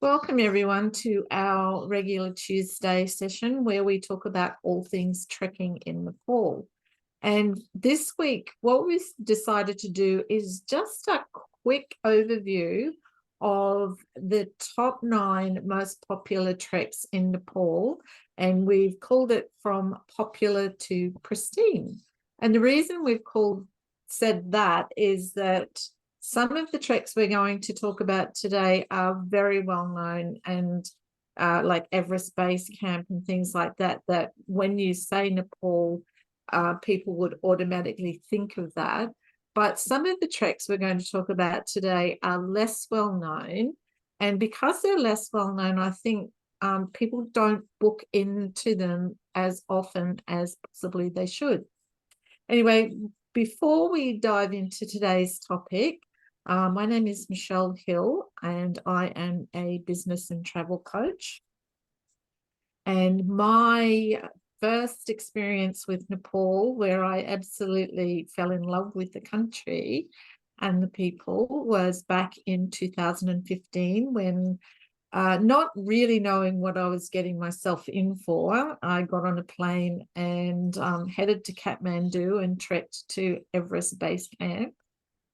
Welcome everyone to our regular Tuesday session where we talk about all things trekking in Nepal. And this week, what we decided to do is just a quick overview of the top 9 most popular treks in Nepal. And we've called it From Popular to Pristine. And the reason we've said that is that some of the treks we're going to talk about today are very well known and like Everest Base Camp and things like that, that when you say Nepal, people would automatically think of that. But some of the treks we're going to talk about today are less well known. And because they're less well known, I think people don't book into them as often as possibly they should. Anyway, before we dive into today's topic, my name is Michelle Hill and I am a business and travel coach. And my first experience with Nepal, where I absolutely fell in love with the country and the people, was back in 2015 when, not really knowing what I was getting myself in for, I got on a plane and headed to Kathmandu and trekked to Everest Base Camp.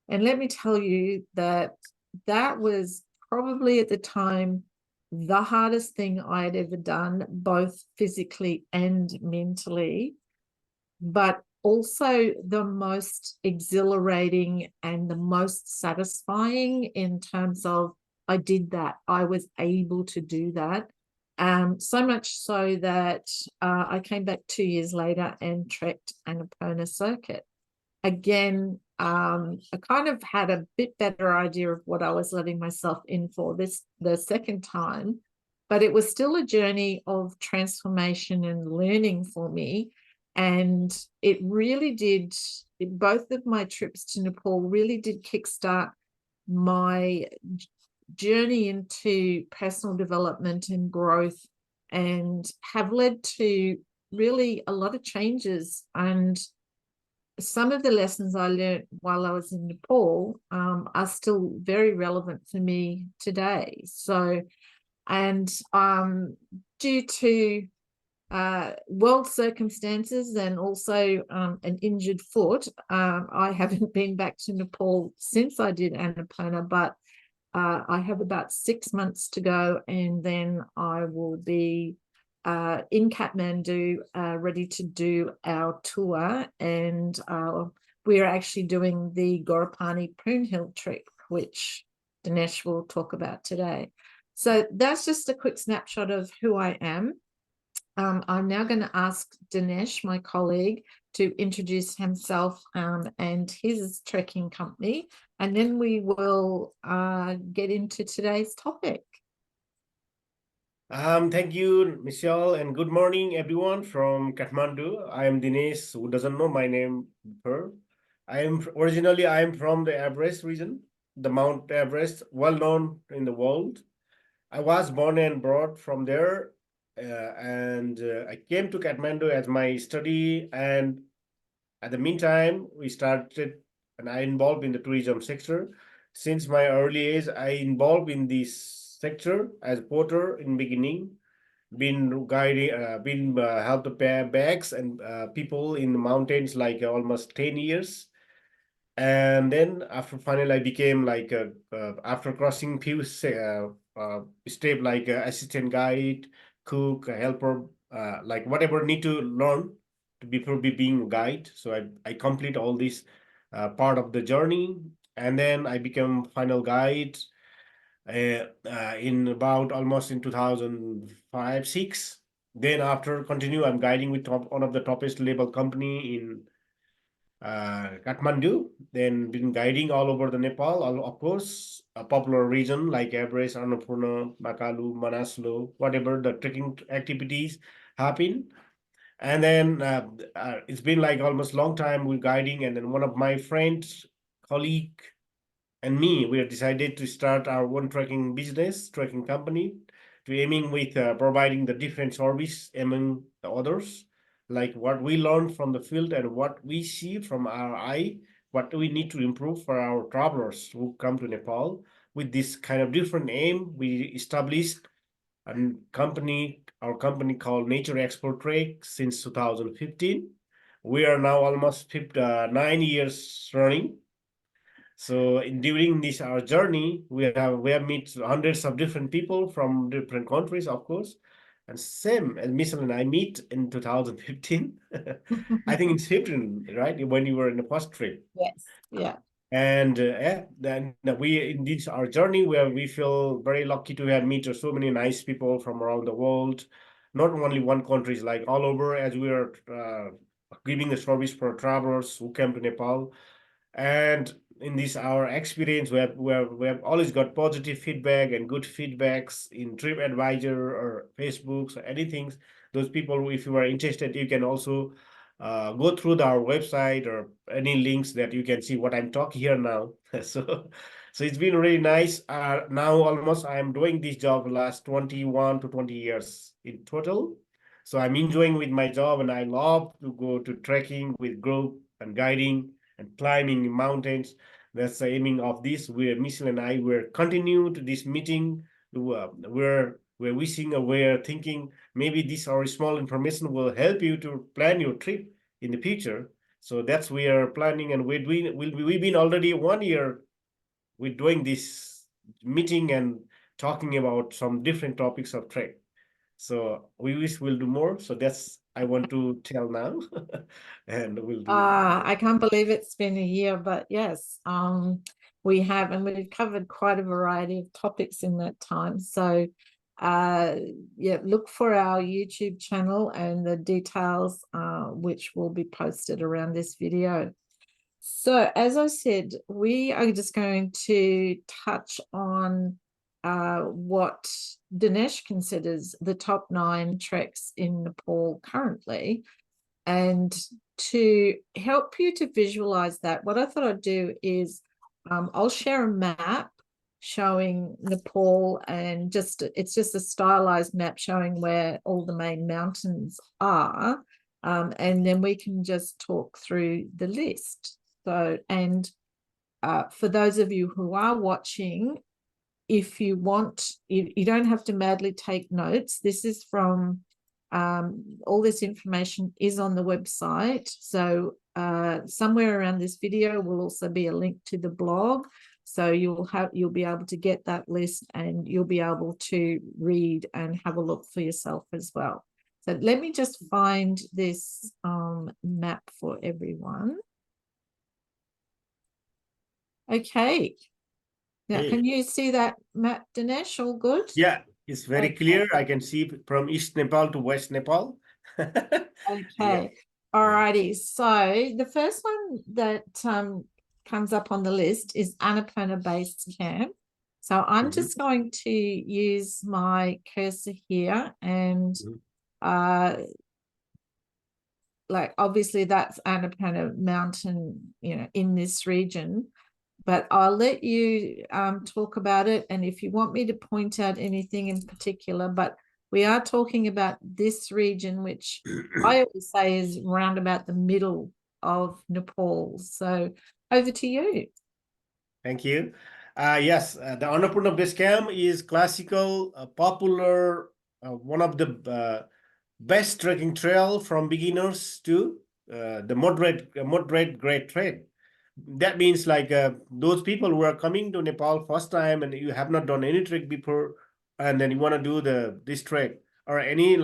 And let me tell you that that was probably at the time the hardest thing I had ever done, both physically and mentally, but also the most exhilarating and the most satisfying in terms of I did that. I was able to do that. So much so that I came back 2 years later and trekked Annapurna circuit. Again, I kind of had a bit better idea of what I was letting myself in for the second time, but it was still a journey of transformation and learning for me. And it really did, both of my trips to Nepal really did kickstart my journey into personal development and growth, and have led to really a lot of changes. And some of the lessons I learned while I was in Nepal are still very relevant for me today. So, and due to world circumstances and also an injured foot, I haven't been back to Nepal since I did Annapurna, but I have about 6 months to go, and then I will be in Kathmandu, ready to do our tour. And we're actually doing the Gorapani Prune Hill trek, which Dinesh will talk about today. So that's just a quick snapshot of who I am. I'm now going to ask Dinesh, my colleague, to introduce himself and his trekking company, and then we will get into today's topic. Thank you, Michelle, and good morning, everyone from Kathmandu. I am Dinesh, who doesn't know my name before. I am from the Everest region, the Mount Everest, well known in the world. I was born and brought from there, and I came to Kathmandu as my study. And at the meantime, we started, and I involved in the tourism sector. Since my early age, I involved in this sector as porter in beginning, been guiding, helped to pair bags and people in the mountains like almost 10 years. And then after finally I became like after crossing few step like assistant guide, cook, helper, like whatever need to learn to before being a guide. So I complete all this part of the journey, and then I become final guide in about almost in 2005 6. Then after continue, I'm guiding with one of the toppest level company in Kathmandu. Then been guiding all over the Nepal, of course, a popular region like Everest, Annapurna, Makalu, Manaslu, whatever the trekking activities happen. And then it's been like almost long time we're guiding, and then one of my friends, colleague, and me, we have decided to start our own trekking business, trekking company, to aiming with providing the different service among the others, like what we learn from the field and what we see from our eye, what we need to improve for our travelers who come to Nepal, with this kind of different aim, we established our company called Nature Export Trade since 2015. We are now almost 9 years running. So during this our journey, we have met hundreds of different people from different countries, of course. And same as Michelle and I meet in 2015. I think it's 15, right? When you were in the first trip. Yes. Yeah. And then we in this our journey where we feel very lucky to have met so many nice people from around the world, not only one countries, like all over, as we are giving a service for travelers who came to Nepal. And in this our experience, we have always got positive feedback and good feedbacks in TripAdvisor or Facebooks or anything. Those people, if you are interested, you can also go through our website or any links that you can see what I'm talking here now. So it's been really nice. Now almost I'm doing this job last 21 to 20 years in total. So I'm enjoying with my job, and I love to go to trekking with group and guiding and climbing mountains. That's the aiming of this. Where Michelle and I will continue to this meeting. We're wishing or we're thinking maybe this our small information will help you to plan your trip in the future. So that's we are planning, and we've been already 1 year with doing this meeting and talking about some different topics of trek. So we wish we'll do more. So that's I want to tell now, and we'll do. I can't believe it's been a year, but yes, we have, and we've covered quite a variety of topics in that time. So, uh, yeah, look for our YouTube channel and the details, which will be posted around this video. So, as I said, we are just going to touch on what Dinesh considers the top 9 treks in Nepal currently. And to help you to visualize that, what I thought I'd do is I'll share a map showing Nepal, and it's just a stylized map showing where all the main mountains are. And then we can just talk through the list. So, and for those of you who are watching, if you want, you don't have to madly take notes. This is from all this information is on the website. So somewhere around this video will also be a link to the blog. So you'll be able to get that list, and you'll be able to read and have a look for yourself as well. So let me just find this map for everyone. Okay. Now, Hey. can you see that map, Dinesh? All good? Yeah, it's very Okay. clear. I can see from East Nepal to West Nepal. Yeah. Okay. All righty. So the first one that comes up on the list is Annapurna Base Camp. So I'm just going to use my cursor here, and like obviously that's Annapurna Mountain, in this region. But I'll let you talk about it. And if you want me to point out anything in particular, but we are talking about this region, which I always say is round about the middle of Nepal. So over to you. Thank you. Yes, the Annapurna Base Camp is classical, popular, one of the best trekking trail from beginners to the moderate grade trail. That means like those people who are coming to Nepal first time and you have not done any trek before, and then you want to do this trek or any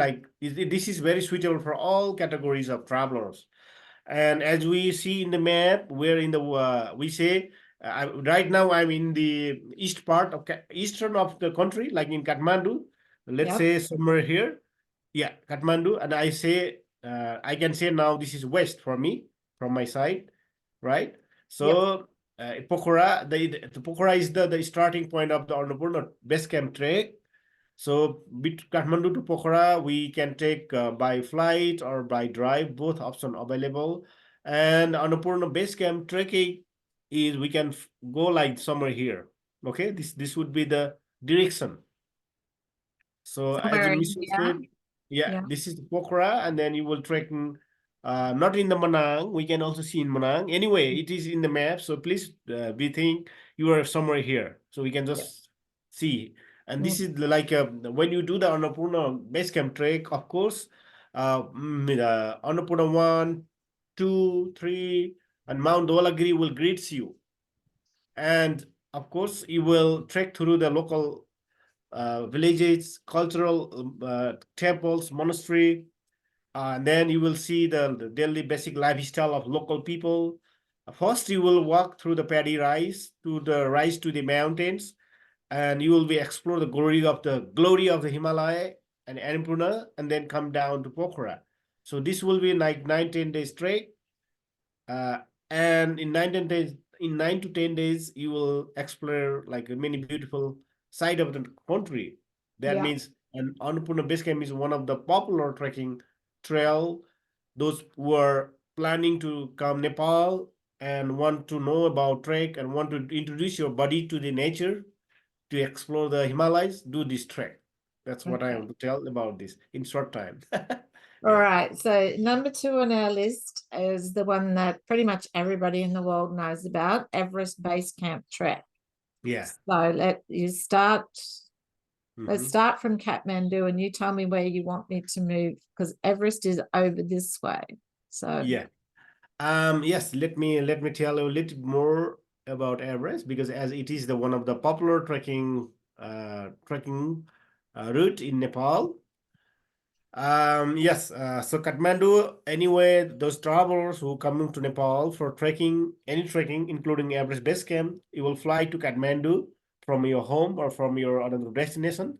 this is very suitable for all categories of travelers. And as we see in the map, we're in the we say right now I'm in the eastern of the country, like in Kathmandu. Let's say somewhere here, yeah, Kathmandu, and I can say now this is west for me from my side, right? So Pokhara, the Pokhara is the starting point of the Annapurna base camp trek. So Kathmandu to Pokhara, we can take by flight or by drive, both option available. And Annapurna base camp trekking is we can go like somewhere here. Okay, this would be the direction. So as Somewhere the in mission here. said, yeah, this is the Pokhara, and then you will trekking not in the Manang. We can also see in Manang. Anyway, it is in the map. So please be think you are somewhere here. So we can Yeah. just see. And this Mm. is like when you do the Annapurna base camp trek, of course, Annapurna 1, 2, 3, and Mount Dholagiri will greet you. And of course, you will trek through the local villages, cultural temples, monastery, and then you will see the daily basic lifestyle of local people. First, you will walk through the paddy rise to the mountains, and you will be explore the glory of the Himalaya and Annapurna, and then come down to Pokhara. So this will be like 9-10 days trek. Uh, and in 9 to 10 days, in 9 to 10 days, you will explore like many beautiful side of the country. That Yeah. means, and Annapurna Base Camp is one of the popular trekking trail. Those who are planning to come Nepal and want to know about trek and want to introduce your body to the nature to explore the Himalayas, do this trek. That's what I Okay. want to tell about this in short time. All Yeah, right. So number 2 on our list is the one that pretty much everybody in the world knows about, Everest Base Camp Trek. yeah. So let's Mhm. start from Kathmandu and you tell me where you want me to move because Everest is over this way. So Yeah. Yes, let me tell you a little more about Everest because as it is the one of the popular trekking route in Nepal. Yes, so Kathmandu, anyway, those travelers who coming to Nepal for trekking, any trekking, including Everest Base Camp, you will fly to Kathmandu from your home or from your another destination.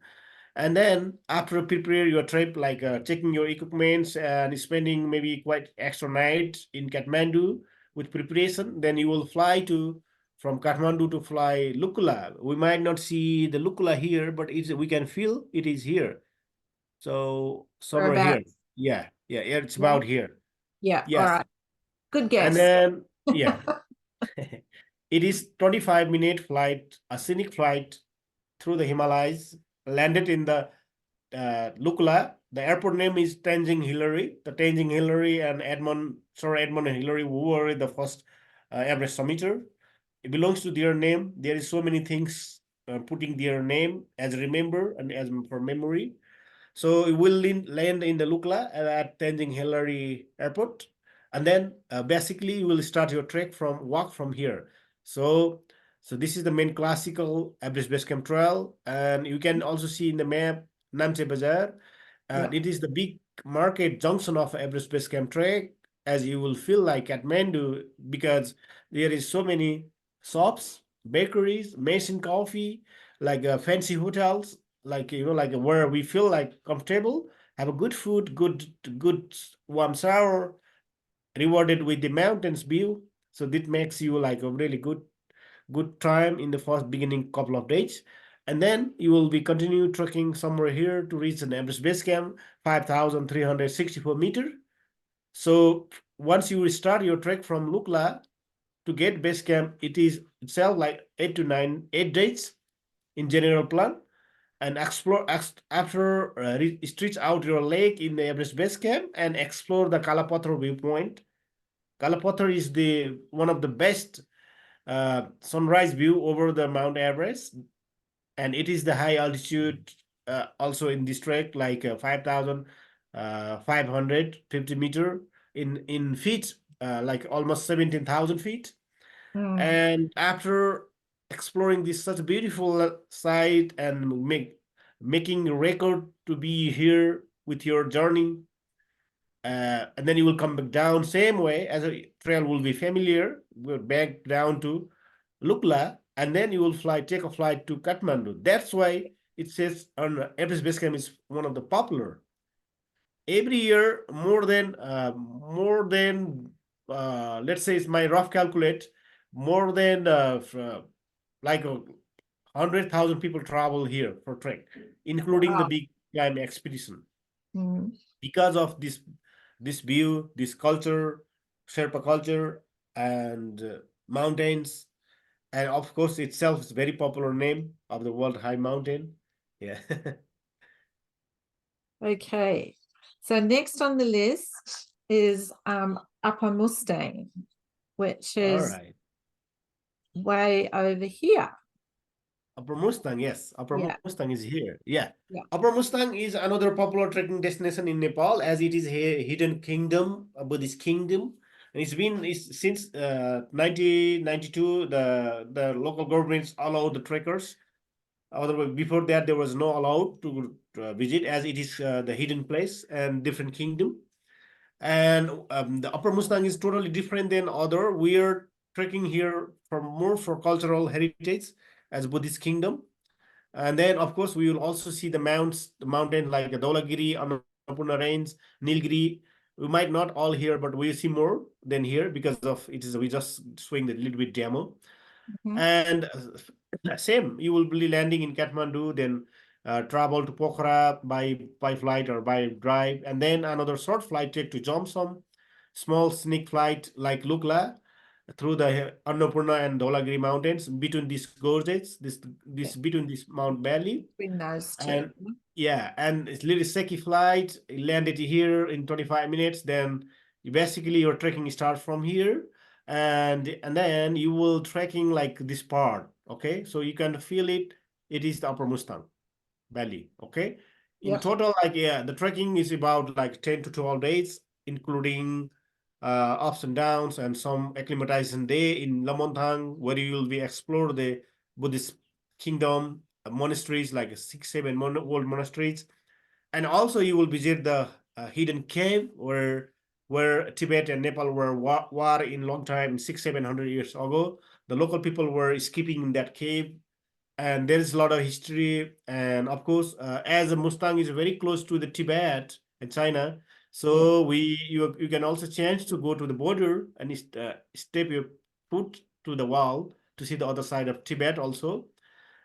And then after prepare your trip, like checking your equipments and spending maybe quite extra night in Kathmandu with preparation, then you will fly to from Kathmandu to fly Lukula. We might not see the Lukula here, but we can feel it is here. So somewhere here. whereabouts? Yeah, it's Yeah. about here. Yeah. All Yes. right. Good And guess. then yeah, it is 25-minute flight, a scenic flight through the Himalayas, landed in the Lukla. The airport name is Tenzing Hillary. The Tenzing Hillary and Edmund and Hillary who were the first Everest summiter. It belongs to their name. There is so many things putting their name as remember and as for memory. So it will land in the Lukla at Tenzing Hillary Airport, and then basically you will start your trek from walk from here. So so this is the main classical Everest Base Camp trail, and you can also see in the map Namche Bazaar. Yeah. It is the big market junction of Everest Base Camp trek, as you will feel like Kathmandu because there is so many shops, bakeries, Mason coffee, like fancy hotels, like like where we feel like comfortable, have a good food, good warm shower, rewarded with the mountains view. So that makes you like a really good time in the first beginning couple of days. And then you will be continue trekking somewhere here to reach an Everest base camp, 5,364 meters. So once you start your trek from Lukla to get base camp, it is itself like 8 days in general plan, and explore after stretch out your leg in the Everest base camp and explore the Kalapathar viewpoint. Kalapathar is the one of the best sunrise view over the Mount Everest, and it is the high altitude also in this trek, like 5,550 meter in feet, like almost 17,000 feet. Mm. And after exploring this such a beautiful site and making a record to be here with your journey, and then you will come back down same way as a trail will be familiar. We're back down to Lukla, and then you will take a flight to Kathmandu. That's why it says on Everest Base Camp is one of the popular. Every year, let's say it's my rough calculate, more than like 100,000 people travel here for trek, including the Wow. big climb expedition. Mm. Because of this view, this culture, Sherpa culture, and mountains, and of course itself is very popular name of the world high mountain. Yeah. Okay. So next on the list is Upper Mustang, which All is right. way over here. Upper Mustang, yes. Upper Yeah, Mustang is here. Yeah. yeah. Upper Mustang is another popular trekking destination in Nepal, as it is a hidden kingdom, a Buddhist kingdom. And it's since 1992, the local governments allowed the trekkers. Otherwise, before that, there was no allowed to visit, as it is the hidden place and different kingdom. And the Upper Mustang is totally different than other. We are trekking here for more for cultural heritage as Buddhist kingdom. And then, of course, we will also see the mountain like Dholagiri, Annapurna Range, Nilgiri. We might not all here, but we see more than here because of it is we just showing the little bit demo. Mhm. And same, you will be landing in Kathmandu, then travel to Pokhara by flight or by drive, and then another short flight take to Jomsom, small sneak flight like Lukla through the Annapurna and Dholagiri mountains between these gorges, Yeah, this between this Mount Valley, between those two. and yeah, and it's little Seki flight. You landed here in 25 minutes. Then basically your trekking starts from here, and then you will trekking like this part. Okay, so you can feel it. It is the Upper Mustang Valley. Okay, in Yep. total, like yeah, the trekking is about like 10 to 12 days, including ups and downs and some acclimatization day in Lamonthang, where you will be explore the Buddhist kingdom, monasteries like 6, 7 old monasteries, and also you will visit the hidden cave where Tibet and Nepal were war in long time, 600, 700 years ago. The local people were escaping in that cave, and there is a lot of history. And of course, as a Mustang is very close to the Tibet and China, Yeah. so you can also change to go to the border and step your foot to the wall to see the other side of Tibet also.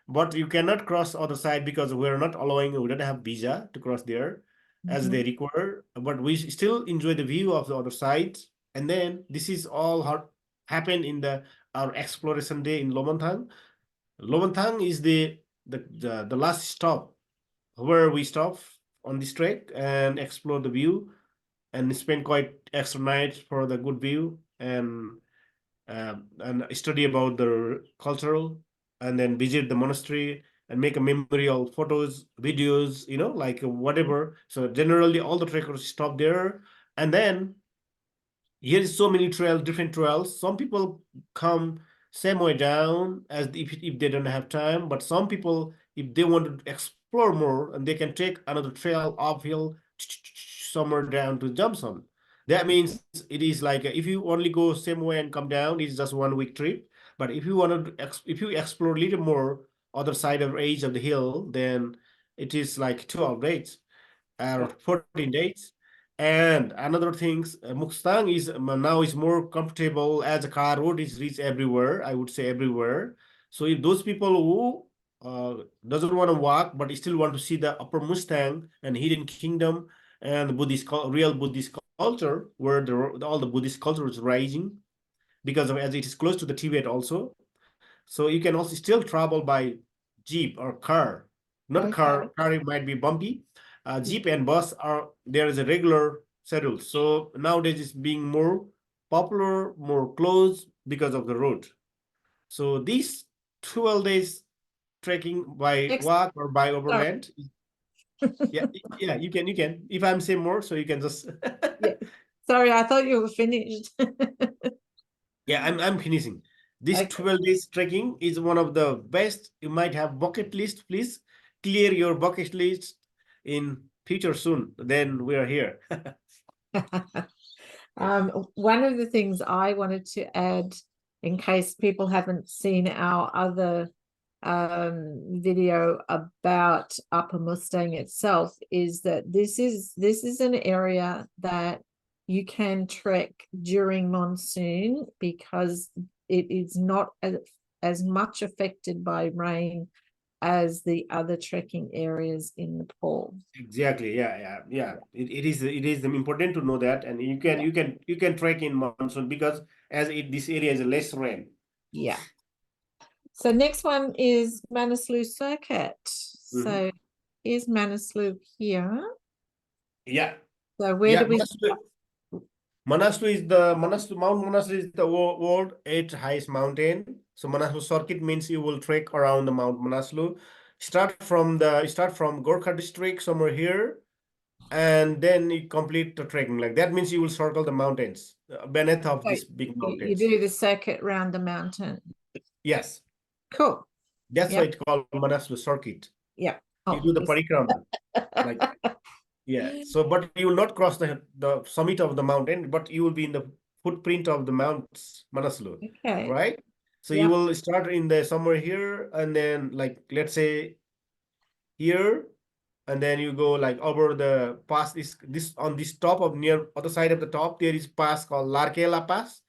But you cannot cross other side because we're not allowing, we don't have visa to cross there as Mhm. they require, but we still enjoy the view of the other side. And then this is all how happened in the our exploration day in Lomonthang. Lomonthang is the last stop where we stop on this trek and explore the view and spend quite extra night for the good view and study about the cultural, and then visit the monastery and make a memorial photos, videos, like whatever. So generally, all the trekkers stop there, and then here is so many trails, different trails. Some people come same way down as if they don't have time, but some people, if they want to explore more, and they can take another trail uphill somewhere down to Johnson. That means it is like if you only go same way and come down, it's just 1 week trip. But if you want to, if you explore a little more other side of edge of the hill, then it is like 12 days Yeah. or 14 days. And another things, Mustang is now is more comfortable as a car road is reached everywhere. I would say everywhere. So if those people who doesn't want to walk but still want to see the Upper Mustang and Hidden Kingdom and real Buddhist culture, where all the Buddhist culture is rising because of as it is close to the Tibet also. So you can also still travel by jeep or car. Not a Okay. car. Car it might be bumpy. Yeah. Jeep and bus are there is a regular schedule. So nowadays it's being more popular, more close because of the road. So these 12 days trekking by Next. walk or by Sorry. overland. Yeah, yeah, you can. If I'm saying more, so you can just Yeah. Sorry, I thought you were finished. yeah, I'm finishing. This Okay. 12 days trekking is one of the best. You might have bucket list. Please clear your bucket list in future soon. Then we are here. One of the things I wanted to add, in case people haven't seen our other video about Upper Mustang itself, is that this is an area that you can trek during monsoon because it is not as much affected by rain as the other trekking areas in Nepal. Exactly. Yeah, yeah, yeah. It is important to know that, and you can Yeah, trek in monsoon because as this area is less rain. yeah. So next one is Manaslu Circuit. Mhm. So here's Manaslu here. Yeah, So where yeah. do we start? Mount Manaslu is the world eighth highest mountain. So Manaslu circuit means you will trek around the Mount Manaslu. Start from Gorkha district somewhere here, and then you complete the trekking. Like that means you will circle the mountains beneath of So these big you mountains. do the circuit round the mountain. Yes, Cool. that's why Yep. it's called Manaslu circuit. Yep. You Oh, do the parikrama, like yeah. So, but you will not cross the summit of the mountain, but you will be in the footprint of the Mount Manaslu, okay. right? So you Yep. will start in the somewhere here, and then like let's say here, and then you go like over the pass. This on this top of near other side of the top there is pass called Larkela Pass,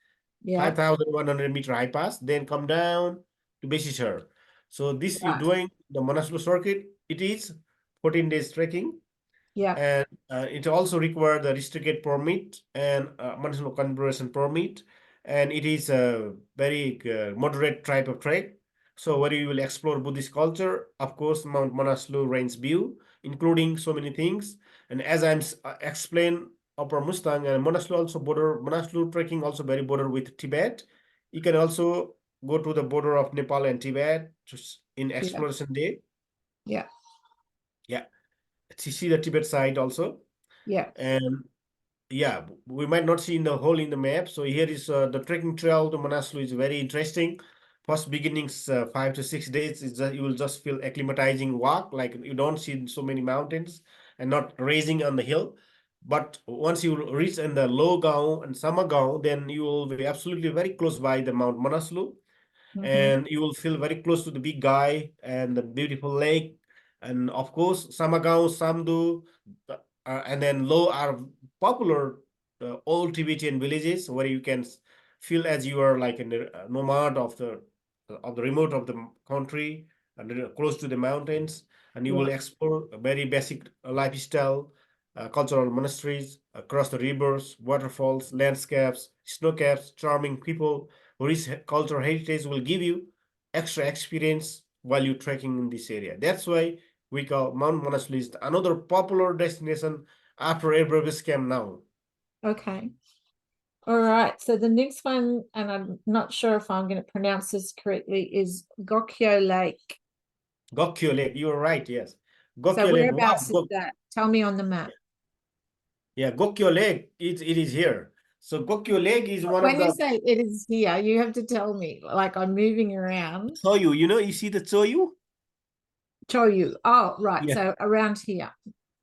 Yep. 5,100-meter high pass. Then come down to Besishar. So this you Right. doing the Manaslu circuit. It is 14 days trekking, Yep. and it also requires the restricted permit and municipal conservation permit, and it is a very moderate type of trek. So where you will explore Buddhist culture, of course, Mount Manaslu range view, including so many things. And as I'm explained, Upper Mustang and Manaslu also border. Manaslu trekking also very border with Tibet. You can also go to the border of Nepal and Tibet just in Yep. exploration day. Yep. Yeah, to see the Tibet side also. Yep. And yeah, we might not see in the whole in the map. So here is the trekking trail to Manaslu is very interesting. First beginnings 5 to 6 days is just, you will just feel acclimatizing walk, like you don't see so many mountains and not raising on the hill. But once you reach in the low Gaon and Samagaon, then you will be absolutely very close by the Mount Manaslu, Mm-hmm. and you will feel very close to the big guy and the beautiful lake. And of course, Samagaon, Samdu, and then Lo are popular old Tibetan villages where you can feel as you are like a nomad of the remote of the country and close to the mountains, and you will Yep. explore a very basic lifestyle, cultural monasteries across the rivers, waterfalls, landscapes, snow caps, charming people rich cultural heritage will give you extra experience while you're trekking in this area. That's why we call Mount Manaslu is another popular destination after Everest Camp now. Okay. All right. So the next one, and I'm not sure if I'm going to pronounce this correctly, is Gokyo Lake. Gokyo Lake, you're right, yes. So Gokyo Lake, wow. whereabouts is that? Tell me on the map. Yeah, Gokyo Lake, it is here. So Gokyo Lake is one of When you the say it is here, you have to tell me, like I'm moving around. Choyu. You see the Choyu? Show you. Oh, right. Yeah. So around here.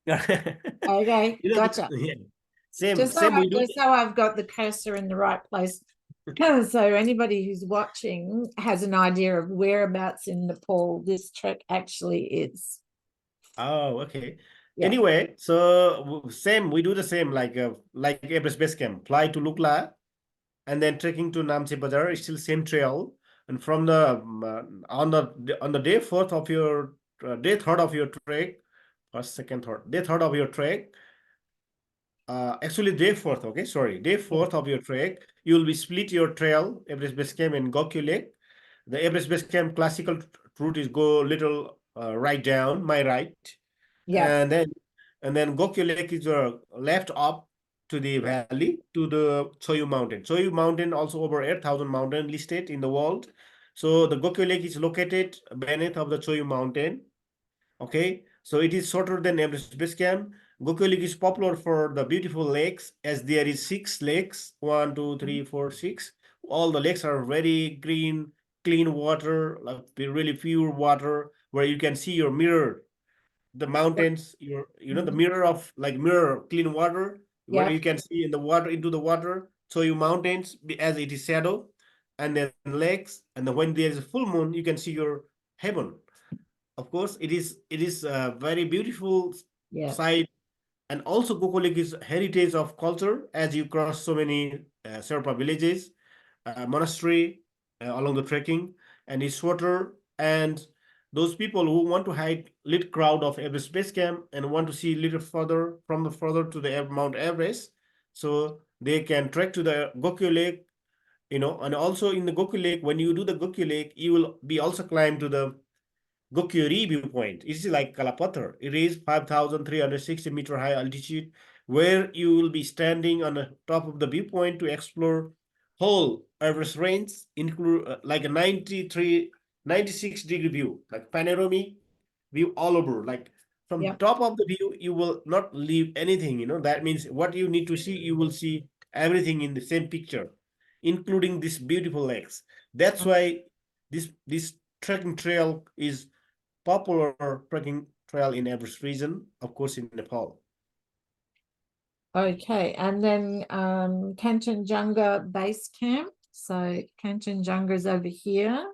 Okay, gotcha. Yeah. Same we do. Just so I've got the cursor in the right place. So anybody who's watching has an idea of whereabouts in Nepal this trek actually is. Oh, okay. Yeah. Anyway, so same, we do the same like Everest Base Camp. Fly to Lukla and then trekking to Namche Bazar is still same trail. And from the on the day fourth of your day third of your trek, or second third, day third of your trek, actually day fourth, okay, sorry, day Yeah. fourth of your trek, you will be split your trail, Everest Base Camp and Gokyo Lake. The Everest Base Camp classical route is go little right down, my right, Yeah. and then Gokyo Lake is left up to the Yeah. valley to the Choyu Mountain. Choyu Mountain also over 8,000 mountain listed in the world. So the Gokyo Lake is located beneath of the Choyu Mountain. Okay, so it is shorter than Everest Base Camp. Gokyo Lake is popular for the beautiful lakes, as there is 6 lakes, one, two, Mhm. three, four, six. All the lakes are very green, clean water, like really pure water, where you can see your mirror, the mountains, the Mhm. mirror of like mirror clean water, where Yeah. you can see in the water into the water. So you mountains as it is shadow, and then lakes, and then when there is a full moon, you can see your heaven. Of course, it is a very beautiful Yeah. site, and also Kokolik is heritage of culture as you cross so many Sherpa villages, monastery along the trekking, and it's water. And those people who want to hike lit crowd of Everest Base Camp and want to see little further from the further to the Mount Everest, so they can trek to the Gokyo Lake, and also in the Gokyo Lake, when you do the Gokyo Lake, you will be also climb to the Gokyori viewpoint. It is like Kalapathar. It is 5,360 meter high altitude where you will be standing on the top of the viewpoint to explore whole Everest range, include like a 96-degree view, like panoramic view all over. Like from Yep. top of the view, you will not leave anything. That means what you need to see, you will see everything in the same picture, including this beautiful lakes. That's why this trekking trail is popular trekking trail in Everest region, of course, in Nepal. Okay, and then Kanchenjunga Base Camp. So Kanchenjunga is over here.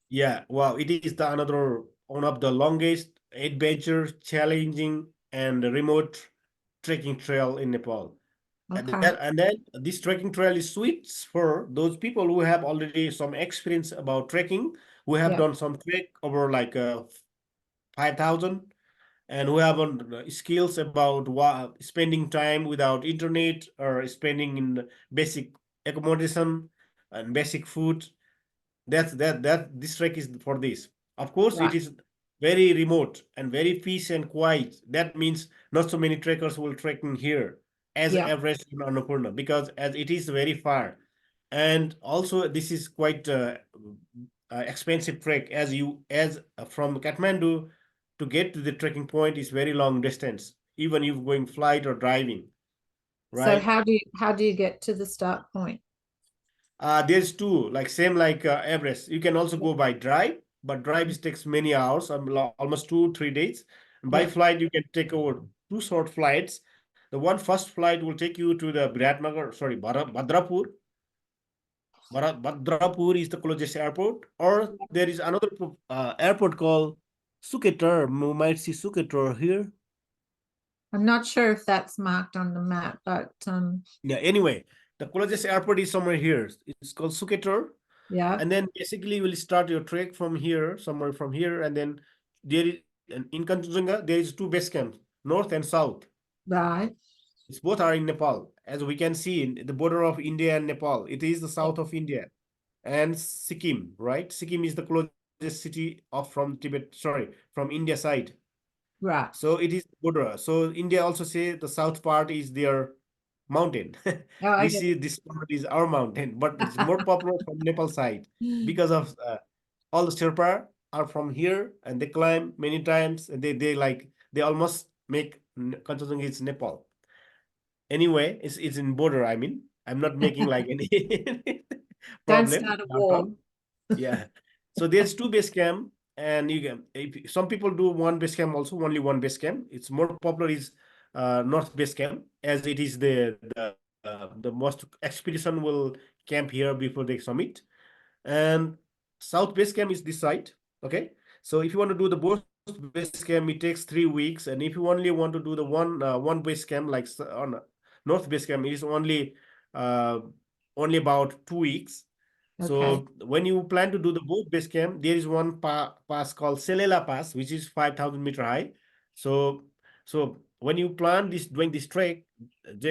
Yeah, wow, it is the another one of the longest adventure, challenging, and remote trekking trail in Nepal. Okay. And then this trekking trail is sweet for those people who have already some experience about trekking, who have Yeah. done some trek over like 5,000, and who have skills about spending time without internet or spending in basic accommodation and basic food. That this trek is for this. Of course, it Right. is very remote and very peace and quiet. That means not so many trekkers will trekking here as Yeah. Everest and Annapurna, because as it is very far, and also this is quite expensive trek, as from Kathmandu to get to the trekking point is very long distance, even if going flight or driving, So right? how do you get to the start point? There's two, like same like Everest. You can also go by drive, but drive is takes many hours, almost 2 3 days. And by Yeah. flight, you can take over two short flights. The one first flight will take you to the Biratnagar, sorry, Bhadrapur. Bhadrapur is the closest airport, or there is another airport called Suketar. You might see Suketar here. I'm not sure if that's marked on the map, but Yeah. Anyway, the closest airport is somewhere here. It's called Suketar. yeah, And then basically you will start your trek from here, somewhere from here, and then there is in Kanchenjunga there is two base camps, north and south. right. It's both are in Nepal, as we can see in the border of India and Nepal. It is the Yeah. south of India and Sikkim, right? Sikkim is the closest city of from Tibet, sorry, from India side. Right. So it is border. So India also say the south part is their mountain. Oh, I We get see this part is our mountain, but it's more popular from Nepal side it. because of all the Sherpa are from here and they climb many times and they like they almost make Kanchenjunga is Nepal. Anyway, it's in border. I mean, I'm not making like any Don't problem start a war. downtown. Yeah. So there's two base camp, and you can if, some people do one base camp also, only one base camp. It's more popular is North base camp, as it is the most expedition will camp here before they summit. And South Base Camp is this site. Okay, so if you want to do the both base camp, it takes 3 weeks, and if you only want to do the one base camp like on North Base Camp, it is uh, only about 2 weeks. Okay. So when you plan to do the both base camp, there is one pass called Selela Pass, which is 5,000 meter high. So when you plan this doing this trek,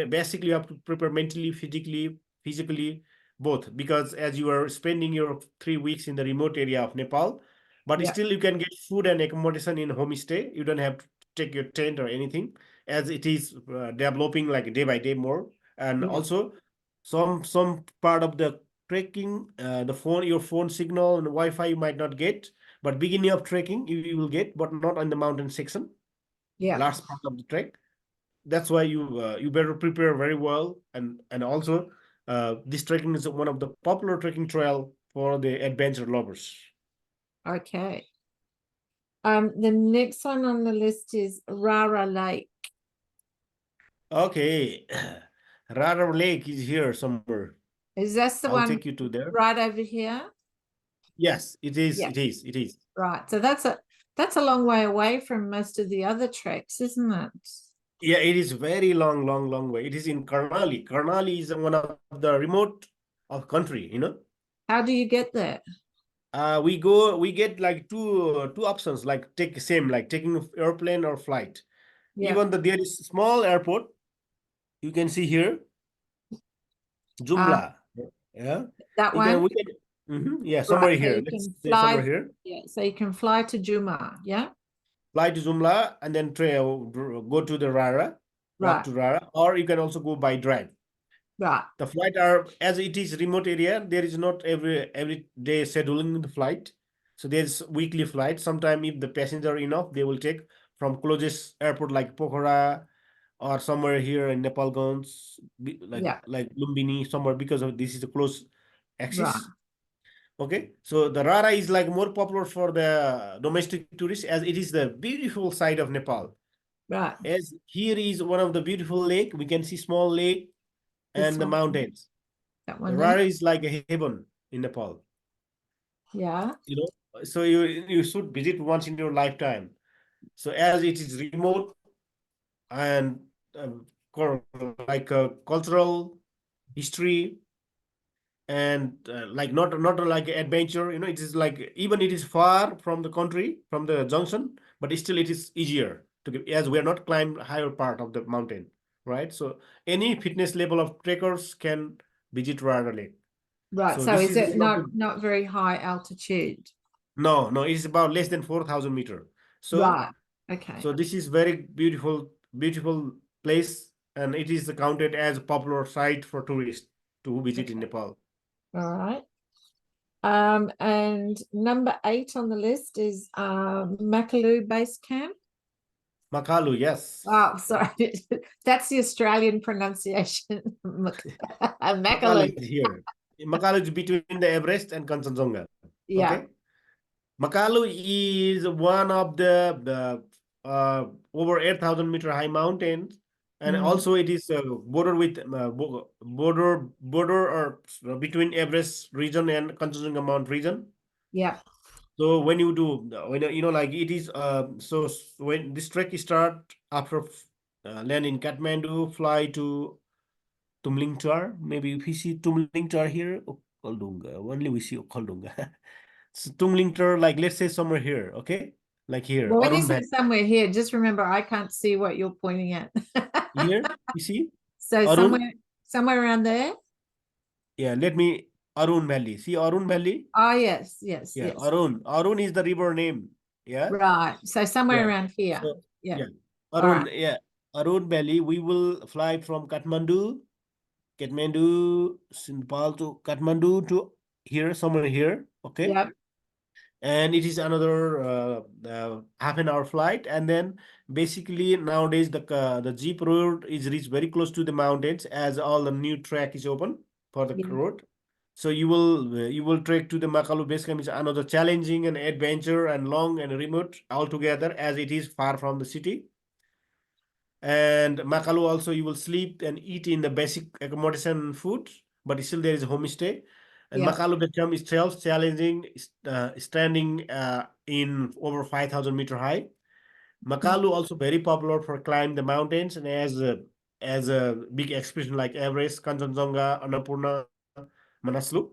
basically you have to prepare mentally, physically both, because as you are spending your 3 weeks in the remote area of Nepal, but Yeah. still you can get food and accommodation in homestay. You don't have to take your tent or anything, as it is developing like day by day more. And Yeah. also some part of the trekking, your phone signal and Wi-Fi you might not get, but beginning of trekking you will get, but not on the mountain section, Yeah. last part of the trek. That's why you better prepare very well, and also this trekking is one of the popular trekking trail for the adventure lovers. Okay. The next one on the list is Rara Lake. Okay. Radar Lake is here somewhere. Is that the I'll one take you to there. right over here? Yes, it is. Yeah. It is. Right. So that's a long way away from most of the other treks, isn't it? Yeah, it is very long way. It is in Karnali. Karnali is one of the remote of country. How do you get there? We get like two options, like take same, like taking airplane or flight. Yeah. Even there is small airport, you can see here, Uh, Jumla. Yeah, that you can one? we can yeah, Right. somewhere So here. you Let's can say somewhere fly. here. Yeah. So you can fly to Juma. Yeah. Fly to Jumla and then go to the Rara. Right. to Rara, or you can also go by drive. Right. The flight are, as it is remote area, there is not every day scheduling the flight. So there's weekly flight. Sometime if the passenger enough, they will take from closest airport like Pokhara or somewhere here in Nepal Gons, Yeah. like Lumbini, somewhere, because of this is a close Right. access. Okay, so the Rara is like more popular for the domestic tourists, as it is the beautiful side of Nepal. Right. As here is one of the beautiful lake, we can see small lake This and the one. mountains. That The one there. Rara is like a heaven in Nepal, Yeah. you know. So you should visit once in your lifetime. So as it is remote and cor- like cultural history, and like not like adventure, you know, it is like, even it is far from the country, from the junction, but still it is easier to get, as we are not climb higher part of the mountain, right? So any fitness level of trekkers can visit Rara Lake. Right. So So this is is it one of the, not very high altitude? no, it's about less than 4,000 meter. So Right. Okay. this is very beautiful place, and it is counted as a popular site for tourists to visit in Okay. Nepal. All right. And number 8 on the list is Makalu Base Camp. Makalu, yes. Oh, sorry. That's the Australian pronunciation. Makalu Makalu. is here. Makalu is between the Everest and Kanchenjunga. Yeah. Okay. Makalu is one of the over 8,000-meter high mountains, and Mm, also it is border with border or between Everest region and Kanchenjunga Mount region. yeah. So when you do, when you know, like it is when this trek start after land in Kathmandu, fly to Tumlingtar. Maybe if we see Tumlingtar here, Okhaldunga. Only we see Okhaldunga. So Tumlingtar, like let's say somewhere here, okay? Like here, Well, when you Arun say Valley. somewhere here, just remember I can't see what you're pointing at. Here, you see? So Arun? somewhere around there. Yeah, let me, Arun Valley. See Arun Valley? Oh, yes, yes, Yeah, yes. Arun. Arun is the river name. Yeah? Right. So somewhere Yeah. around here. So, Yeah. yeah. All Arun, right. yeah. Arun Valley, we will fly from Kathmandu, Nepal to Kathmandu to here, somewhere here, okay? Yep. And it is another half an hour flight, and then basically nowadays the jeep road is reached very close to the mountains, as all the new track is open for the Yeah. road. So you will trek to the Makalu base camp. Is another challenging and adventure and long and remote altogether, as it is far from the city. And Makalu also, you will sleep and eat in the basic accommodation food, but still there is a homestay. And Yep. Makalu become itself challenging, standing in over 5,000-meter high. Mm, Makalu also very popular for climb the mountains, and as a big expedition like Everest, Kanchenjunga, Annapurna, Manaslu.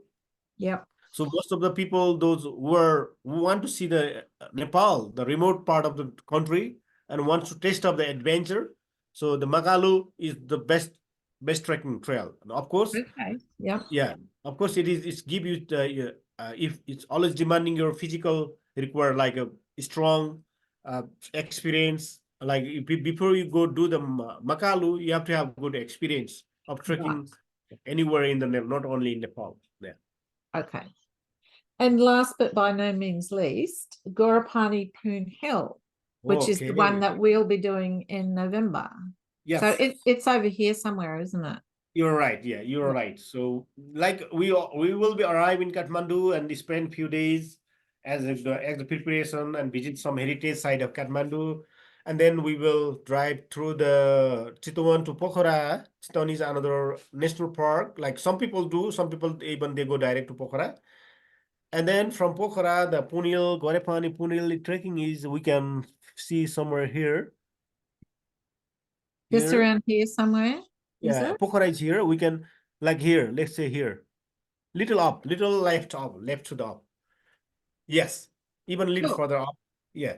yep. So most of the people, those who want to see the Nepal, the remote part of the country, and wants to taste of the adventure. So the Makalu is the best trekking trail. And of course, Okay. Yep. yeah, of course it is. It's give you the if it's always demanding your physical require like a strong experience. Like before you go do the Makalu, you have to have good experience of Right. trekking anywhere in the not only in Nepal. Yeah. Okay. And last but by no means least, Gorapani Poon Hill, which is the one Okay. that we'll be doing in November. So Yes, it's over here somewhere, isn't it? you're right. Yeah, you're Yeah. right. So, like we will be arrive in Kathmandu and spend few days as the preparation and visit some heritage site of Kathmandu, and then we will drive through the Chitwan to Pokhara. Chitwan is another national park. Like some people do, some people even they go direct to Pokhara, and then from Pokhara, the Punil, Gorepani, Punil trekking is we can see somewhere here. Just Here, around here somewhere, is yeah, it? Pokhara is here. We can like here, let's say here. Little up, little left up, left to the up. Yes, even a little Cool. further up. Yeah.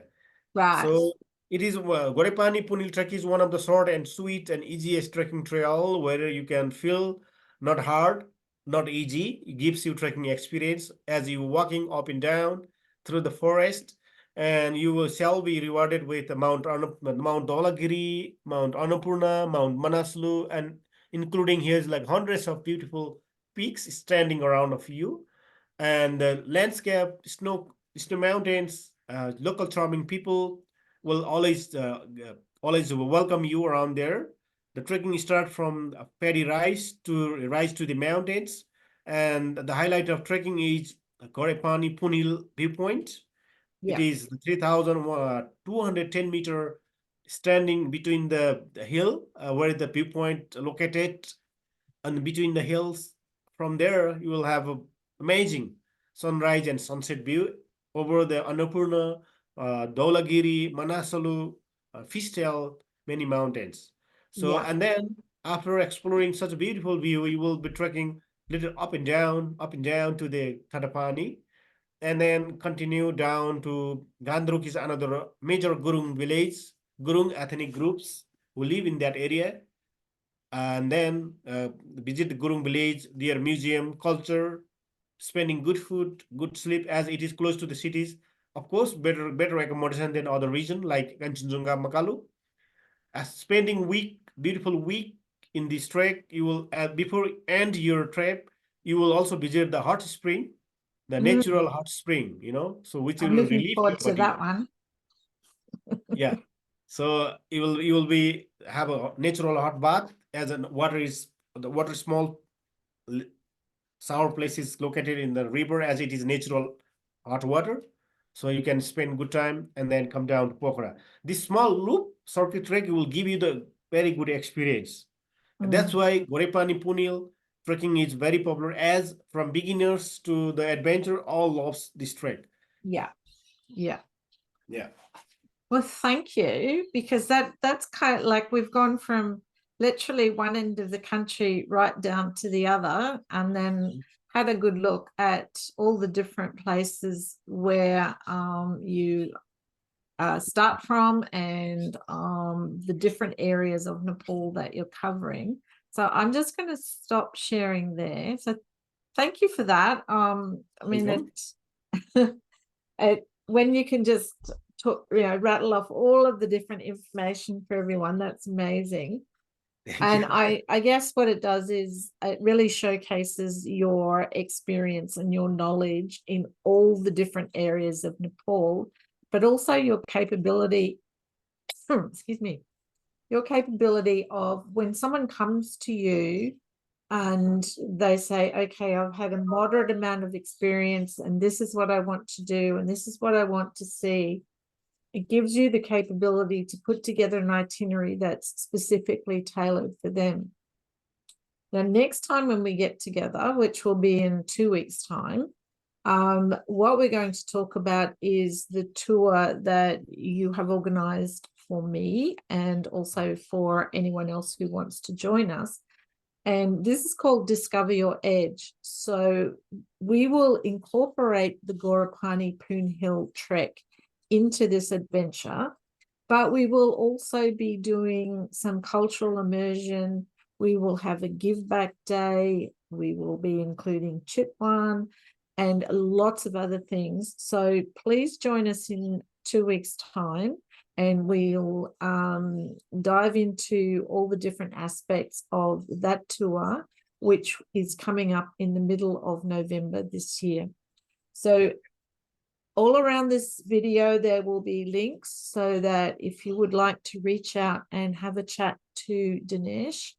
Right. So it is Gorepani Punil trek is one of the short and sweet and easiest trekking trail where you can feel not hard, not easy. It gives you trekking experience as you walking up and down through the forest and you shall be rewarded with the Mount Dholagiri, Mount Annapurna, Mount Manaslu, and including here's like hundreds of beautiful peaks standing around of you, and the landscape, snow mountains, local charming people will always welcome you around there. The trekking start from Paddy rise to the mountains, and the highlight of trekking is Gorepani Punil viewpoint. It Yeah. is 3,210-meter standing between the hill where the viewpoint located, and between the hills. From there, you will have a amazing sunrise and sunset view over the Annapurna, Dholagiri, Manasalu, Fishtail, many mountains. So, Yeah. and then after exploring such a beautiful view, you will be trekking little up and down to the Tadapani, and then continue down to Gandruk is another major Gurung village, Gurung ethnic groups who live in that area, and then visit the Gurung village, their museum, culture, spending good food, good sleep as it is close to the cities. Of course, better accommodation than other region like Kanchenjunga, Makalu. As spending beautiful week in this trek, you will before end your trip, you will also visit the hot spring, the Mm, natural hot spring, so which I'm will looking relieve your forward to body. that one. Yeah. So you will be have a natural hot bath as the water small sour place is located in the river as it is natural hot water. So you can spend good time and then come down to Pokhara. This small loop circuit trek will give you the very good experience. And that's Mm, why Gorepani Punil trekking is very popular as from beginners to the adventure all loves this trek. yeah. Yeah. Yeah. Well, thank you, because that's kind of like we've gone from literally one end of the country right down to the other, and then had a good look at all the different places where you start from, and the different areas of Nepal that you're covering. So I'm just going to stop sharing there. So thank you for that. I mean, Welcome. when you can just talk, rattle off all of the different information for everyone, that's amazing. Thank And you. I guess what it does is it really showcases your experience and your knowledge in all the different areas of Nepal, but also your capability, excuse me, your capability of when someone comes to you and they say, okay, I've had a moderate amount of experience and this is what I want to do and this is what I want to see. It gives you the capability to put together an itinerary that's specifically tailored for them. Now, next time when we get together, which will be in 2 weeks' time, what we're going to talk about is the tour that you have organized for me and also for anyone else who wants to join us. And this is called Discover Your Edge. So we will incorporate the Gorapani Poon Hill trek into this adventure, but we will also be doing some cultural immersion. We will have a give back day. We will be including Chitwan and lots of other things. So please join us in 2 weeks' time, and we'll dive into all the different aspects of that tour, which is coming up in the middle of November this year. So all around this video, there will be links so that if you would like to reach out and have a chat to Dinesh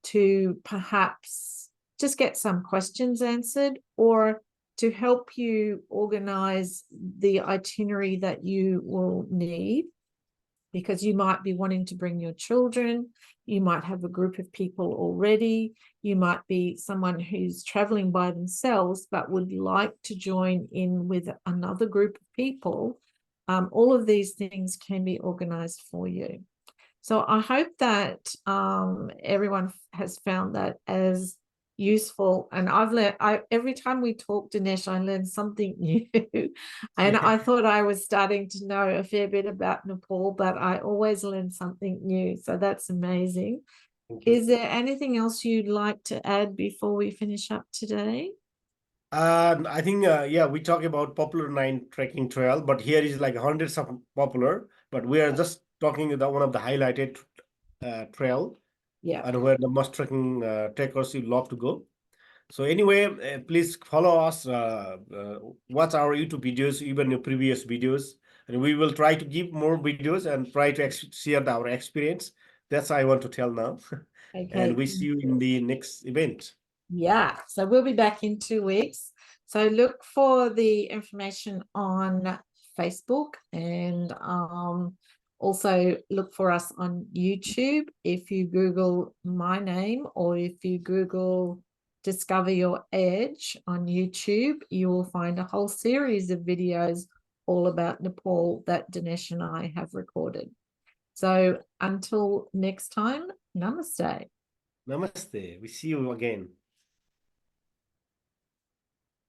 to perhaps just get some questions answered, or to help you organize the itinerary that you will need, because you might be wanting to bring your children, you might have a group of people already, you might be someone who's traveling by themselves but would like to join in with another group of people. All of these things can be organized for you. So I hope that everyone has found that as useful. And I've learned, every time we talk, Dinesh, I learn something new. And I thought I was starting to know a fair bit about Nepal, but I always learn something new. So that's amazing. Thank you. Is there anything else you'd like to add before we finish up today? I think yeah, we talk about popular 9 trekking trail, but here is like hundreds of popular, but we are just talking about one of the highlighted trail Yeah. and where the must trekking trekkers you love to go. So anyway, please follow us, watch our YouTube videos, even the previous videos, and we will try to give more videos and try to share our experience. That's I want to tell now, and Okay. we see you in the next event. Yeah, so we'll be back in 2 weeks. So look for the information on Facebook and also look for us on YouTube. If you Google my name or if you Google Discover Your Edge on YouTube, you will find a whole series of videos all about Nepal that Dinesh and I have recorded. So until next time, namaste. Namaste. We see you again.